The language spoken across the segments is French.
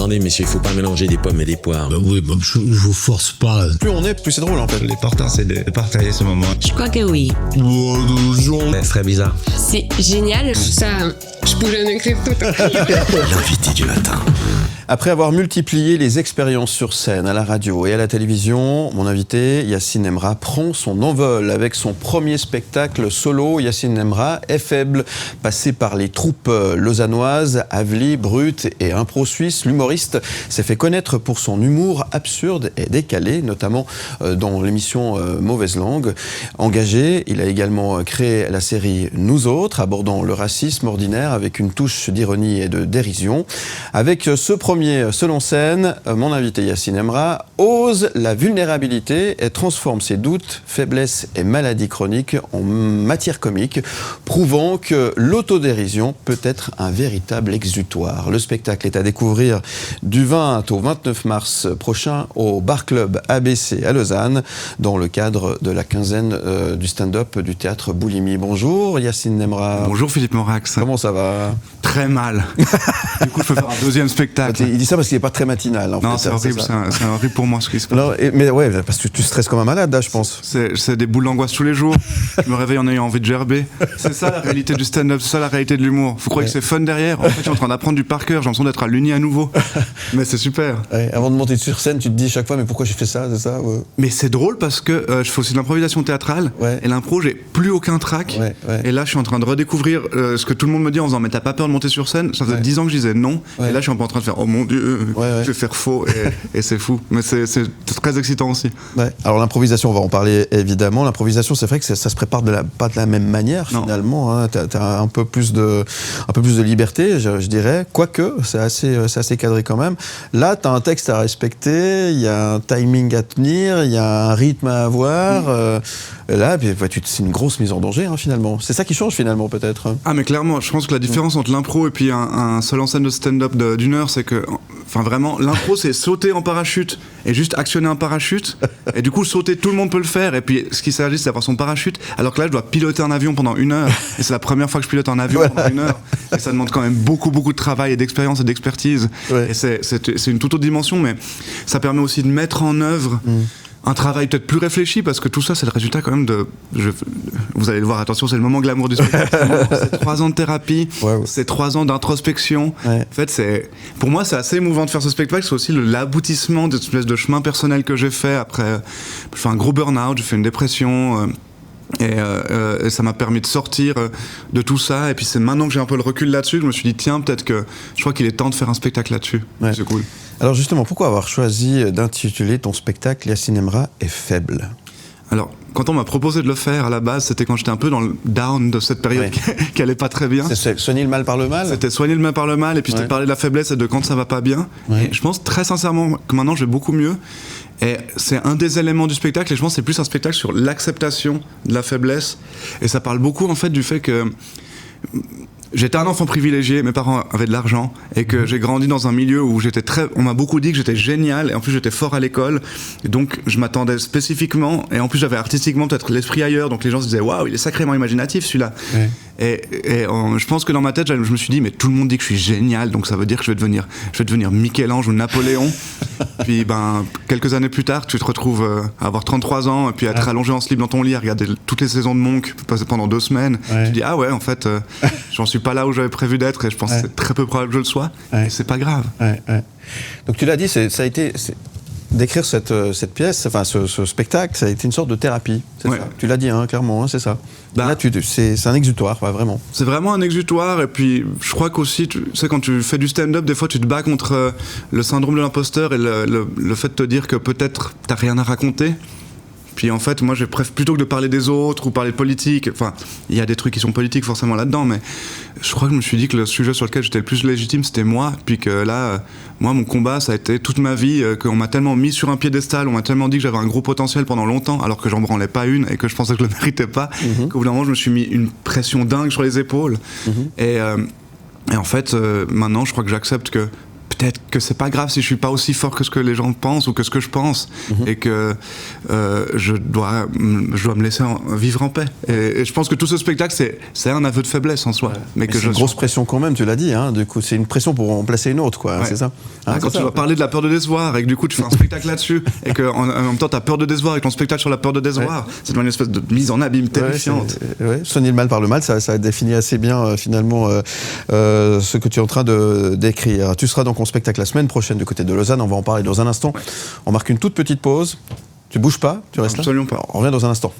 Attendez, messieurs, il faut pas mélanger des pommes et des poires. Oui, je vous force pas. Plus on est, plus c'est drôle en fait. L'important c'est de partager ce moment. Je crois que oui. C'est très bizarre. C'est génial. Ça, je pourrais en écrire tout. L'invité du matin. Après avoir multiplié les expériences sur scène, à la radio et à la télévision, mon invité, Yacine Emra, prend son envol avec son premier spectacle solo. Yacine Emra est faible. Passé par les troupes lausannoises, Avely, Brut et Impro Suisse, l'humoriste s'est fait connaître pour son humour absurde et décalé, notamment dans l'émission Mauvaise Langue. Engagé, il a également créé la série Nous Autres, abordant le racisme ordinaire avec une touche d'ironie et de dérision. Avec ce premier seul en scène, mon invité Yacine Emra ose la vulnérabilité et transforme ses doutes, faiblesses et maladies chroniques en matière comique, prouvant que l'autodérision peut être un véritable exutoire. Le spectacle est à découvrir du 20 au 29 mars prochain au Bar Club ABC à Lausanne, dans le cadre de la quinzaine du stand-up du théâtre Boulimie. Bonjour Yacine Emra. Bonjour Philippe Morax. Comment ça va ? Très mal. Du coup, je peux faire un deuxième spectacle. Il dit ça parce qu'il n'est pas très matinal. En non, fait, c'est horrible, c'est horrible pour moi ce qui se passe. Non, mais ouais, parce que tu stresses comme un malade, là, je pense. C'est des boules d'angoisse tous les jours. Je me réveille en ayant envie de gerber. C'est ça la réalité du stand-up, c'est ça la réalité de l'humour. Vous croyez que c'est fun derrière ? En fait, je suis en train d'apprendre du par cœur, j'ai l'impression d'être à l'Uni à nouveau. Mais c'est super. Ouais, avant de monter sur scène, tu te dis chaque fois, mais pourquoi j'ai fait ça, c'est ça ouais. Mais c'est drôle parce que je fais aussi de l'improvisation théâtrale. Ouais. Et l'impro, j'ai plus aucun trac. Ouais. Et là, je suis en train de redécouvrir ce que tout le monde me dit en faisant, mais t'as pas peur de monter sur scène ? Ça faisait 10 ans que je disais non. Et là, je suis un peu en train de faire, oh mon Dieu, je vais faire faux. Et c'est fou. Mais c'est très excitant aussi. Ouais. Alors l'improvisation, on va en parler évidemment. L'improvisation, c'est vrai que ça se prépare pas de la même manière finalement. Hein. T'as un peu plus de liberté, je dirais. Quoique, c'est assez cadré quand même. Là, t'as un texte à respecter, il y a un timing à tenir, il y a un rythme à avoir. Là, c'est une grosse mise en danger finalement. C'est ça qui change finalement peut-être. Ah mais clairement, je pense que la différence entre l'impro et puis un seul en scène de stand-up d'une heure, c'est que, enfin vraiment, l'impro c'est sauter en parachute et juste actionner un parachute. Et du coup, sauter, tout le monde peut le faire. Et puis, ce qui s'agit, c'est d'avoir son parachute. Alors que là, je dois piloter un avion pendant 1 heure. Et c'est la première fois que je pilote un avion pendant 1 heure. Et ça demande quand même beaucoup de travail et d'expérience et d'expertise. Ouais. Et c'est une toute autre dimension, mais ça permet aussi de mettre en œuvre un travail peut-être plus réfléchi, parce que tout ça, c'est le résultat quand même vous allez le voir, attention, c'est le moment glamour du spectacle. C'est 3 ans de thérapie, c'est 3 ans d'introspection. Ouais. En fait, pour moi, c'est assez émouvant de faire ce spectacle. C'est aussi l'aboutissement d'une espèce de chemin personnel que j'ai fait après. Je fais un gros burn-out, j'ai fait une dépression. Et ça m'a permis de sortir de tout ça. Et puis c'est maintenant que j'ai un peu le recul là-dessus, je me suis dit tiens, peut-être que je crois qu'il est temps de faire un spectacle là-dessus. Ouais. C'est cool. Alors justement, pourquoi avoir choisi d'intituler ton spectacle Yacine Emra est faible ? Alors, quand on m'a proposé de le faire, à la base, c'était quand j'étais un peu dans le down de cette période qui allait pas très bien. C'est soigner le mal par le mal ? C'était soigner le mal par le mal, et puis c'était parler de la faiblesse et de quand ça va pas bien. Et je pense très sincèrement que maintenant, je vais beaucoup mieux. Et c'est un des éléments du spectacle, et je pense que c'est plus un spectacle sur l'acceptation de la faiblesse. Et ça parle beaucoup, en fait, du fait que j'étais un enfant privilégié, mes parents avaient de l'argent, et que j'ai grandi dans un milieu où on m'a beaucoup dit que j'étais génial, et en plus j'étais fort à l'école, et donc je m'attendais spécifiquement, et en plus j'avais artistiquement peut-être l'esprit ailleurs, donc les gens se disaient waouh, il est sacrément imaginatif celui-là. Ouais. Et je pense que dans ma tête, je me suis dit, mais tout le monde dit que je suis génial, donc ça veut dire que je vais devenir Michel-Ange ou Napoléon. Puis quelques années plus tard, tu te retrouves à avoir 33 ans, et puis à être allongé en slip dans ton lit, à regarder toutes les saisons de Monk pendant 2 semaines. Tu te dis, ah ouais, en fait, j'en suis pas là où j'avais prévu d'être, et je pense que c'est très peu probable que je le sois, et c'est pas grave. Donc tu l'as dit, ça a été... D'écrire cette pièce, enfin ce spectacle, ça a été une sorte de thérapie, c'est ça ? Tu l'as dit clairement, c'est ça. Là, c'est un exutoire, vraiment. C'est vraiment un exutoire, et puis je crois qu'aussi, tu sais, quand tu fais du stand-up, des fois tu te bats contre le syndrome de l'imposteur et le fait de te dire que peut-être t'as rien à raconter. Puis en fait, moi, plutôt que de parler des autres ou parler de politique, enfin, il y a des trucs qui sont politiques forcément là-dedans, mais je crois que je me suis dit que le sujet sur lequel j'étais le plus légitime, c'était moi. Puis que là, moi, mon combat, ça a été toute ma vie, qu'on m'a tellement mis sur un piédestal, on m'a tellement dit que j'avais un gros potentiel pendant longtemps, alors que j'en branlais pas une et que je pensais que je le méritais pas, qu'au bout d'un moment, je me suis mis une pression dingue sur les épaules. Et en fait, maintenant, je crois que j'accepte que peut-être que c'est pas grave si je suis pas aussi fort que ce que les gens pensent ou que ce que je pense, et que je dois me laisser vivre en paix. Et je pense que tout ce spectacle, c'est un aveu de faiblesse en soi. Mais c'est une grosse pression quand même, tu l'as dit, hein, du coup, c'est une pression pour remplacer une autre, quoi, c'est ça. Quand tu vas parler de la peur de décevoir et que du coup tu fais un spectacle là-dessus et qu'en même temps tu as peur de décevoir avec ton spectacle sur la peur de décevoir, c'est une espèce de mise en abîme terrifiante. Soigner le mal par le mal, ça définit assez bien finalement ce que tu es en train de décrire. Tu seras donc en spectacle la semaine prochaine du côté de Lausanne, on va en parler dans un instant. On marque une toute petite pause. Tu bouges pas, tu restes là ? Absolument pas. On revient dans un instant.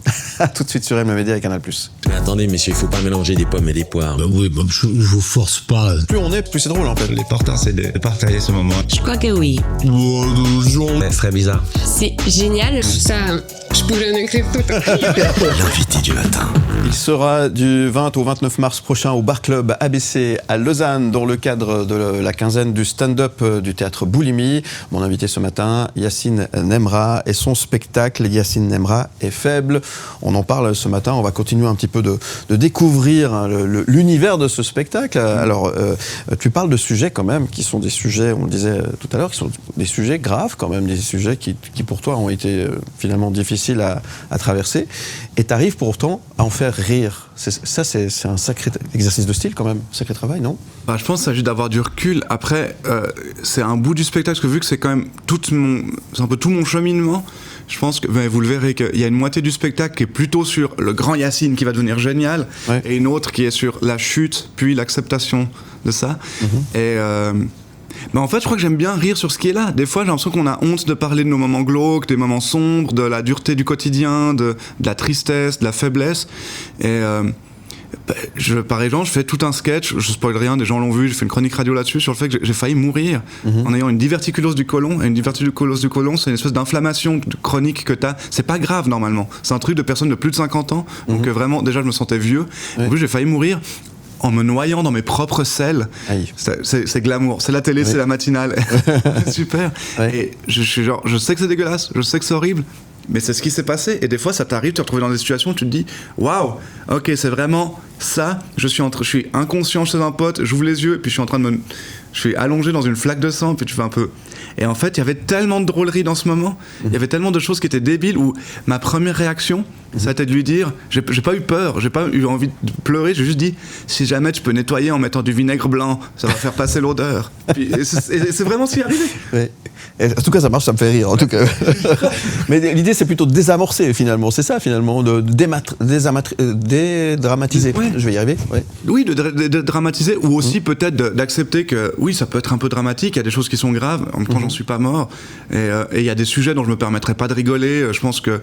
Tout de suite sur M-Média avec Canal+. Mais attendez, messieurs, il faut pas mélanger des pommes et des poires. Oui, je vous force pas. Plus on est, plus c'est drôle en fait. L'important, c'est de partager ce moment. Je crois que oui. C'est très bizarre. C'est génial. Ça, je pourrais en écrire tout. L'invité du matin. Il sera du 20 au 29 mars prochain au Bar Club ABC à Lausanne dans le cadre de la quinzaine du stand-up du théâtre Boulimi. Mon invité ce matin, Yacine Nemra, et son spectacle Yacine Nemra est faible. On en parle ce matin, on va continuer un petit peu de découvrir l'univers de ce spectacle. Alors, tu parles de sujets quand même qui sont des sujets, on le disait tout à l'heure, qui sont des sujets graves quand même, des sujets qui pour toi ont été finalement difficiles à traverser. Et tu arrives pourtant à en faire rire. C'est un sacré exercice de style quand même, sacré travail, non ? Je pense qu'il s'agit d'avoir du recul. Après, c'est un bout du spectacle, parce que vu que c'est quand même c'est un peu tout mon cheminement, je pense que vous le verrez qu'il y a une moitié du spectacle qui est plutôt sur le grand Yacine qui va devenir génial, et une autre qui est sur la chute, puis l'acceptation de ça. Et en fait, je crois que j'aime bien rire sur ce qui est là. Des fois, j'ai l'impression qu'on a honte de parler de nos moments glauques, des moments sombres, de la dureté du quotidien, de la tristesse, de la faiblesse. Et par exemple, je fais tout un sketch, je spoil rien, des gens l'ont vu, j'ai fait une chronique radio là-dessus, sur le fait que j'ai failli mourir en ayant une diverticulose du côlon. Et une diverticulose du côlon, c'est une espèce d'inflammation chronique que t'as. C'est pas grave normalement. C'est un truc de personnes de plus de 50 ans. Donc vraiment, déjà, je me sentais vieux. En plus, j'ai failli mourir en me noyant dans mes propres selles. C'est glamour, c'est la télé, c'est la matinale. Super. Et je suis genre, je sais que c'est dégueulasse, je sais que c'est horrible, mais c'est ce qui s'est passé. Et des fois, ça t'arrive, tu te retrouves dans des situations où tu te dis, waouh, ok, c'est vraiment ça. Je suis inconscient chez un pote, j'ouvre les yeux, et puis je suis allongé dans une flaque de sang, puis tu fais un peu. Et en fait, il y avait tellement de drôleries dans ce moment, il y avait tellement de choses qui étaient débiles, où ma première réaction, ça a été de lui dire, j'ai pas eu peur, j'ai pas eu envie de pleurer, j'ai juste dit, si jamais tu peux nettoyer en mettant du vinaigre blanc, ça va faire passer l'odeur. Et c'est vraiment ce qui est arrivé. Ouais. Et en tout cas, ça marche, ça me fait rire. En tout cas. Mais l'idée, c'est plutôt de désamorcer finalement. C'est ça finalement, de dédramatiser. Ouais. Je vais y arriver. Ouais. Oui, de dramatiser, ou aussi peut-être d'accepter que oui, ça peut être un peu dramatique. Il y a des choses qui sont graves. En même temps, j'en suis pas mort. Et il y a des sujets dont je me permettrais pas de rigoler. Je pense que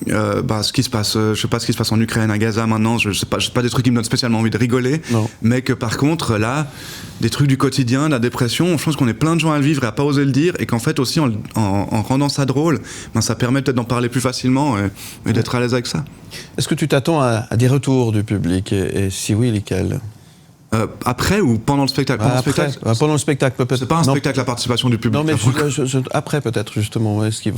ce qui se passe, je sais pas ce qui se passe en Ukraine, à Gaza maintenant. Je sais pas des trucs qui me donnent spécialement envie de rigoler. Non. Mais que par contre, là, des trucs du quotidien, la dépression, je pense qu'on est plein de gens à le vivre et à pas oser le dire, et qu'en fait aussi en rendant ça drôle, ça permet peut-être d'en parler plus facilement et d'être à l'aise avec ça. Est-ce que tu t'attends à des retours du public, et si oui, lesquels ? Après ou pendant le spectacle? Pendant le spectacle, peut-être. C'est pas un spectacle à participation du public. Non, mais après peut-être justement. Est-ce qu'il...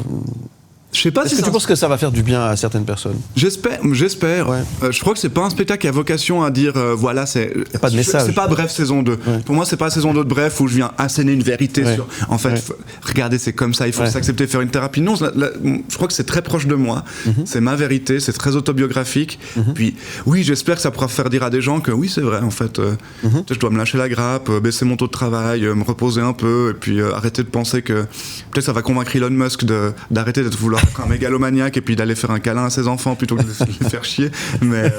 Je sais pas. Est-ce que tu penses que ça va faire du bien à certaines personnes? J'espère. Ouais. Je crois que c'est pas un spectacle qui a vocation à dire voilà, c'est. Y a pas de message. C'est pas Bref saison 2. Ouais. Pour moi, c'est pas saison 2 de Bref où je viens asséner une vérité sur. En fait, regardez, c'est comme ça. Il faut s'accepter de faire une thérapie. Non, je crois que c'est très proche de moi. C'est ma vérité. C'est très autobiographique. Puis oui, j'espère que ça pourra faire dire à des gens que oui, c'est vrai. En fait, je dois me lâcher la grappe, baisser mon taux de travail, me reposer un peu, et puis arrêter de penser que peut-être ça va convaincre Elon Musk d'arrêter d'être vouloir être un mégalomaniaque et puis d'aller faire un câlin à ses enfants plutôt que de les faire chier. Mais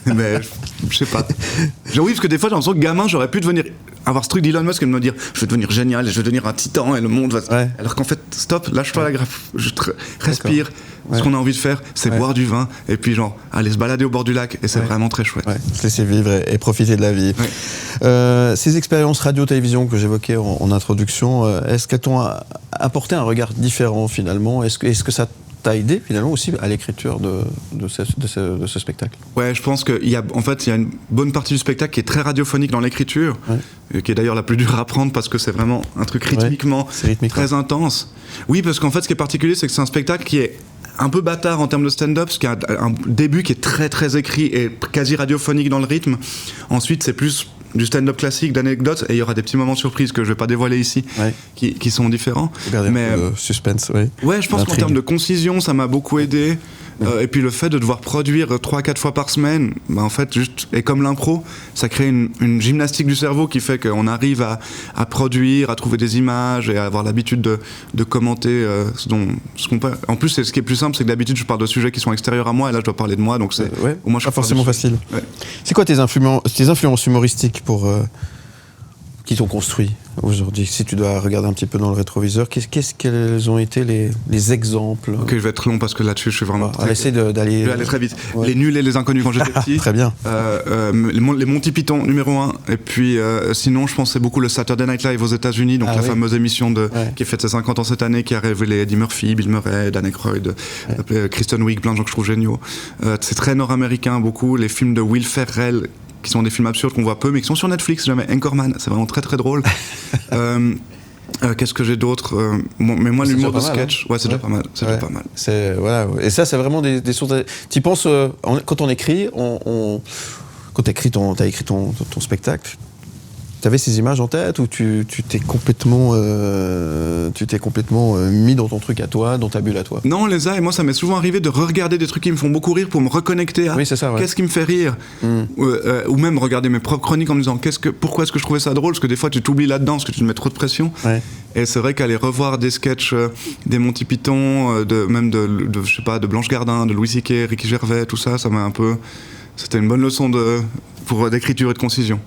je sais pas. Oui, parce que des fois, j'ai l'impression que gamin, j'aurais pu avoir ce truc d'Elon Musk et me dire je vais devenir génial et je vais devenir un titan et le monde va. Alors qu'en fait, stop, lâche-toi la grappe, respire. Ce qu'on a envie de faire, c'est boire du vin et puis aller se balader au bord du lac, et c'est vraiment très chouette. Se laisser vivre et profiter de la vie. Ces expériences radio-télévision que j'évoquais en introduction, est-ce qu'elles t'ont apporté un regard différent finalement? Est-ce que ça t'a aidé finalement aussi à l'écriture de ce spectacle? Ouais, je pense qu'il y a une bonne partie du spectacle qui est très radiophonique dans l'écriture, qui est d'ailleurs la plus dure à apprendre parce que c'est vraiment un truc rythmiquement très intense. Oui, parce qu'en fait, ce qui est particulier, c'est que c'est un spectacle qui est un peu bâtard en termes de stand-up, parce qu'il y a un début qui est très très écrit et quasi radiophonique dans le rythme. Ensuite, c'est plus du stand-up classique, d'anecdotes, et il y aura des petits moments surprises que je vais pas dévoiler ici, qui sont différents. Mais suspense, oui. Ouais, je pense qu'en termes de concision, ça m'a beaucoup aidé. Et puis le fait de devoir produire 3-4 fois par semaine, bah en fait, et comme l'impro, ça crée une gymnastique du cerveau qui fait qu'on arrive à produire, à trouver des images et à avoir l'habitude de commenter ce qu'on peut. En plus, ce qui est plus simple, c'est que d'habitude, je parle de sujets qui sont extérieurs à moi, et là, je dois parler de moi, donc c'est au moins, pas forcément facile. Ouais. C'est quoi tes influences humoristiques qui t'ont construit aujourd'hui? Si tu dois regarder un petit peu dans le rétroviseur, quels ont été les exemples? Ok, je vais être long parce que là-dessus, je suis vraiment... Essaie d'aller... Je vais aller très vite. Ouais. Les Nuls et les Inconnus quand j'étais petit. Très bien. Les Monty Python, numéro 1. Et puis, sinon, je pensais beaucoup le Saturday Night Live aux États-Unis, donc la fameuse émission qui fête ses 50 ans cette année, qui a révélé Eddie Murphy, Bill Murray, Dan Aykroyd, Kristen Wiig, plein de gens que je trouve géniaux. C'est très nord-américain, beaucoup. Les films de Will Ferrell, qui sont des films absurdes qu'on voit peu, mais qui sont sur Netflix, jamais. Anchorman, c'est vraiment très très drôle. Qu'est-ce que j'ai d'autre? Mais moi, l'humour de sketch, c'est déjà pas mal. C'est déjà pas mal. Voilà. Et ça, c'est vraiment des sources. Tu penses, quand on écrit, quand t'as écrit ton spectacle, t'avais ces images en tête ou tu t'es complètement mis dans ton truc à toi, dans ta bulle à toi? Non, on les a, et moi ça m'est souvent arrivé de re-regarder des trucs qui me font beaucoup rire pour me reconnecter à qu'est-ce qui me fait rire, ou même regarder mes propres chroniques en me disant pourquoi est-ce que je trouvais ça drôle, parce que des fois tu t'oublies là-dedans parce que tu te mets trop de pression. Et c'est vrai qu'aller revoir des sketchs des Monty Python, je sais pas, de Blanche Gardin, de Louis C.K., Ricky Gervais, tout ça, c'était une bonne leçon d'écriture et de concision.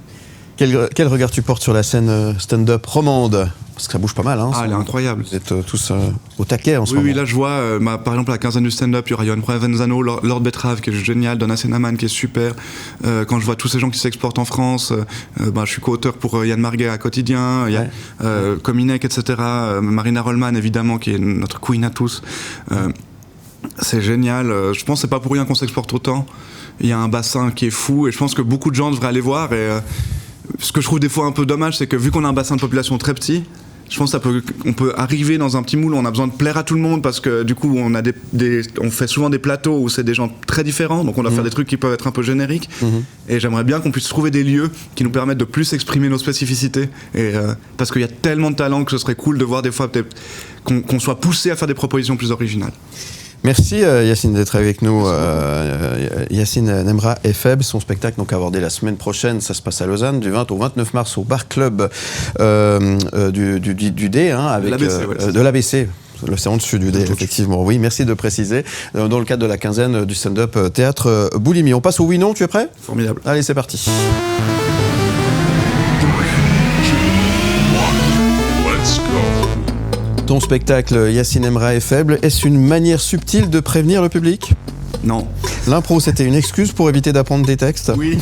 Quel regard tu portes sur la scène stand-up romande? Parce que ça bouge pas mal. Elle est incroyable. Vous êtes tous au taquet en ce moment. Oui, là je vois, par exemple, à la quinzaine du stand-up, il y aura Johan Provenzano, Lord Betrave qui est juste génial, Donna Senaman qui est super. Quand je vois tous ces gens qui s'exportent en France, je suis co-auteur pour Yann Marguet à Quotidien, il y a Kominek, etc. Marina Rollman, évidemment, qui est notre queen à tous. C'est génial. Je pense que c'est pas pour rien qu'on s'exporte autant. Il y a un bassin qui est fou, et je pense que beaucoup de gens devraient aller voir. Et ce que je trouve des fois un peu dommage, c'est que vu qu'on a un bassin de population très petit, je pense qu'on peut arriver dans un petit moule où on a besoin de plaire à tout le monde, parce que du coup on fait souvent des plateaux où c'est des gens très différents, donc on doit faire des trucs qui peuvent être un peu génériques. Et j'aimerais bien qu'on puisse trouver des lieux qui nous permettent de plus exprimer nos spécificités, et parce qu'il y a tellement de talent que ce serait cool de voir des fois peut-être qu'on soit poussé à faire des propositions plus originales. Merci Yacine d'être avec nous. Yacine Nemra et Feb, son spectacle donc abordé la semaine prochaine, ça se passe à Lausanne du 20 au 29 mars au Bar Club du D, avec de l'ABC. C'est en dessus du D, effectivement. Oui, merci de préciser. Dans le cadre de la quinzaine du stand-up théâtre Boulimie. On passe au oui-non, tu es prêt? Formidable. Allez, c'est parti. Ton spectacle Yacine Nemra est faible. Est-ce une manière subtile de prévenir le public? Non. L'impro, c'était une excuse pour éviter d'apprendre des textes? Oui.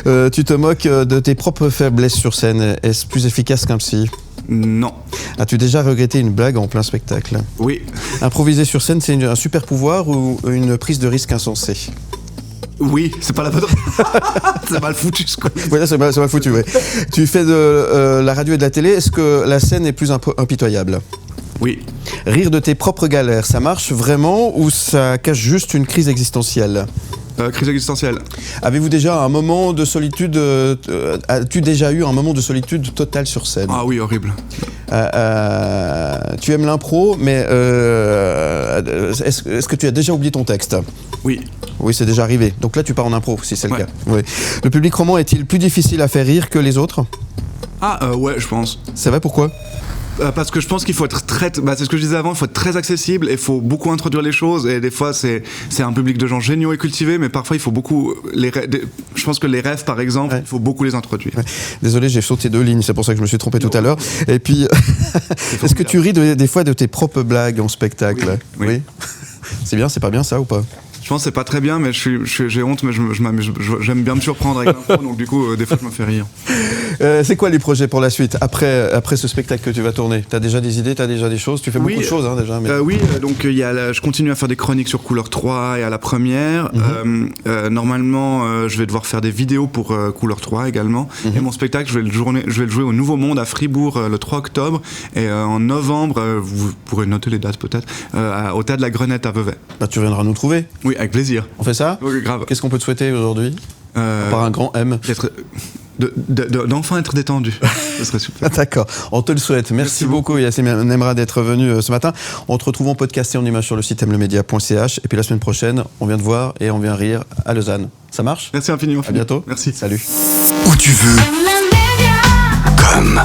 Tu te moques de tes propres faiblesses sur scène. Est-ce plus efficace qu'un psy? Non. As-tu déjà regretté une blague en plein spectacle? Oui. Improviser sur scène, c'est un super pouvoir ou une prise de risque insensée? Oui, c'est pas la bonne. C'est mal foutu ce coup. Ouais, c'est mal foutu, ouais. Tu fais de la radio et de la télé. Est-ce que la scène est plus impitoyable? Oui. Rire de tes propres galères, ça marche vraiment ou ça cache juste une crise existentielle? Crise existentielle. Avez-vous déjà un moment de solitude as-tu déjà eu un moment de solitude totale sur scène? Ah oui, horrible. Tu aimes l'impro, mais est-ce que tu as déjà oublié ton texte? Oui. Oui, c'est déjà arrivé. Donc là, tu pars en impro, si c'est le cas. Oui. Le public roman est-il plus difficile à faire rire que les autres? Ouais, je pense. C'est vrai, pourquoi? Parce que je pense qu'il faut être c'est ce que je disais avant, il faut être très accessible et il faut beaucoup introduire les choses, et des fois c'est un public de gens géniaux et cultivés, mais parfois il faut beaucoup je pense que les rêves par exemple, il faut beaucoup les introduire. Désolé, j'ai sauté 2 lignes, c'est pour ça que je me suis trompé tout à l'heure. Et puis est-ce que tu ris des fois de tes propres blagues en spectacle? Oui. C'est bien, c'est pas bien ça ou pas? Je pense que c'est pas très bien, mais j'ai honte, mais je m'amuse. J'aime bien me surprendre avec l'info, donc du coup, des fois, je me fais rire. C'est quoi les projets pour la suite, après ce spectacle que tu vas tourner? T'as déjà des idées, t'as déjà des choses? Tu fais beaucoup de choses déjà. Mais... oui, donc je continue à faire des chroniques sur Couleur 3 et à la première. Normalement, je vais devoir faire des vidéos pour Couleur 3 également. Et mon spectacle, je vais le jouer au Nouveau Monde à Fribourg le 3 octobre. Et en novembre, vous pourrez noter les dates peut-être, au Théâtre de la Grenette à Vevey. Tu viendras nous trouver? Oui, avec plaisir. On fait ça? Oui, grave. Qu'est-ce qu'on peut te souhaiter aujourd'hui? Par un grand M. d'enfin être détendu. Ce serait super. D'accord, on te le souhaite. Merci beaucoup Yacine Emra d'être venu ce matin. On te retrouve en podcast et en image sur le site mlemedia.ch. Et puis la semaine prochaine, on vient te voir et on vient rire à Lausanne. Ça marche ? Merci infiniment. À bientôt. Merci. Salut. Où tu veux. Comme.